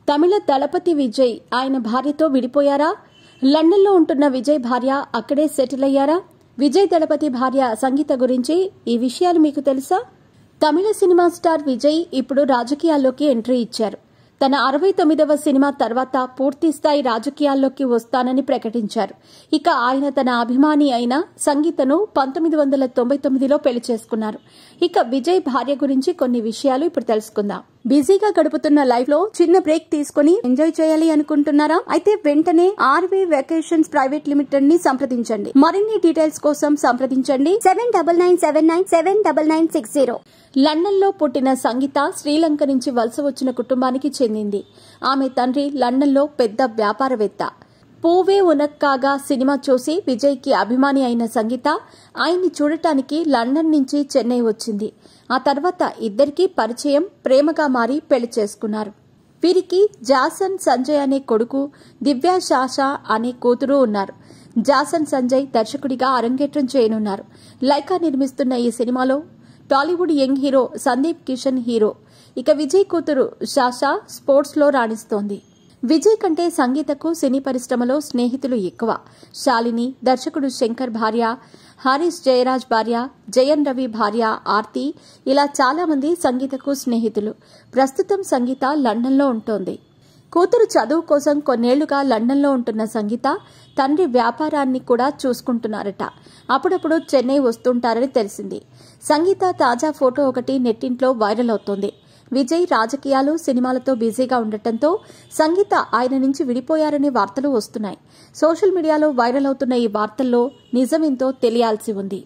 తమిళ దళపతి విజయ్ ఆయన భార్యతో విడిపోయారా? లండన్లో ఉంటున్న విజయ్ భార్య అక్కడే సెటిల్ అయ్యారా? విజయ్ దళపతి భార్య సంగీత గురించి ఈ విషయాలు మీకు తెలుసా? తమిళ సినిమా స్టార్ విజయ్ ఇప్పుడు రాజకీయాల్లోకి ఎంట్రీ ఇచ్చారు. తన 69వ సినిమా తర్వాత పూర్తిస్థాయి రాజకీయాల్లోకి వస్తానని ప్రకటించారు. ఇక ఆయన తన అభిమాని అయిన సంగీతను 1999లో పెళ్లి చేసుకున్నారు. ఇక విజయ్ భార్య గురించి కొన్ని విషయాలు ఇప్పుడు తెలుసుకుందాం. బిజీగా గడుపుతున్న లైఫ్ లో చిన్న బ్రేక్ తీసుకుని ఎంజాయ్ చేయాలి అనుకుంటున్నారా? అయితే వెంటనే ఆర్వే వెకేషన్స్ ప్రైవేట్ లిమిటెడ్ ని సంప్రదించండి. మరిన్ని డీటెయిల్స్ కోసం సంప్రదించండి 7997979960. లండన్ లో పుట్టిన సంగీత శ్రీలంక నుంచి వలస వచ్చిన కుటుంబానికి చెందింది. ఆమె తండ్రి లండన్ లో పెద్ద వ్యాపారవేత్త. పూవే ఉనక్కాగా సినిమా చూసి విజయ్ కి అభిమాని అయిన సంగీత ఆయన్ని చూడటానికి లండన్ నుంచి చెన్నై వచ్చింది. ఆ తర్వాత ఇద్దరికీ పరిచయం, ప్రేమగా మారి పెళ్లి చేసుకున్నారు. వీరికి జాసన్ సంజయ్ అనే కొడుకు, దివ్యా షాషా అనే కూతురు ఉన్నారు. జాసన్ సంజయ్ దర్శకుడిగా అరంగేట్రం చేయనున్నారు. లైకా నిర్మిస్తున్న ఈ సినిమాలో Tollywood young hero Sandeep Kishan hero. ఇక విజయ్ కూతురు షాషా స్పోర్ట్స్ లో రాణిస్తోంది. విజయ్ కంటే సంగీతకు సినీ పరిశ్రమలో స్నేహితులు ఎక్కువ. శాలిని, దర్శకుడు శంకర్ భార్య, హారీస్ జయరాజ్ భార్య, జయన్ రవి భార్య ఆర్తి, ఇలా చాలా మంది సంగీతకు స్నేహితులు. ప్రస్తుతం సంగీత లండన్లో ఉంటోంది. కూతురు చదువు కోసం కొన్నేళ్లుగా లండన్లో ఉంటున్న సంగీత తండ్రి వ్యాపారాన్ని కూడా చూసుకుంటున్నారట. అప్పుడప్పుడు చెన్నై వస్తుంటారని తెలిసింది. సంగీత తాజా ఫోటో ఒకటి నెట్టింట్లో వైరల్ అవుతోంది. విజయ్ రాజకీయాలు, సినిమాలతో బిజీగా ఉండటంతో సంగీత ఆయన నుంచి విడిపోయారనే వార్తలు వస్తున్నాయి. సోషల్ మీడియాలో వైరల్ అవుతున్న ఈ వార్తల్లో నిజమేంతో తెలియాల్సి ఉంది.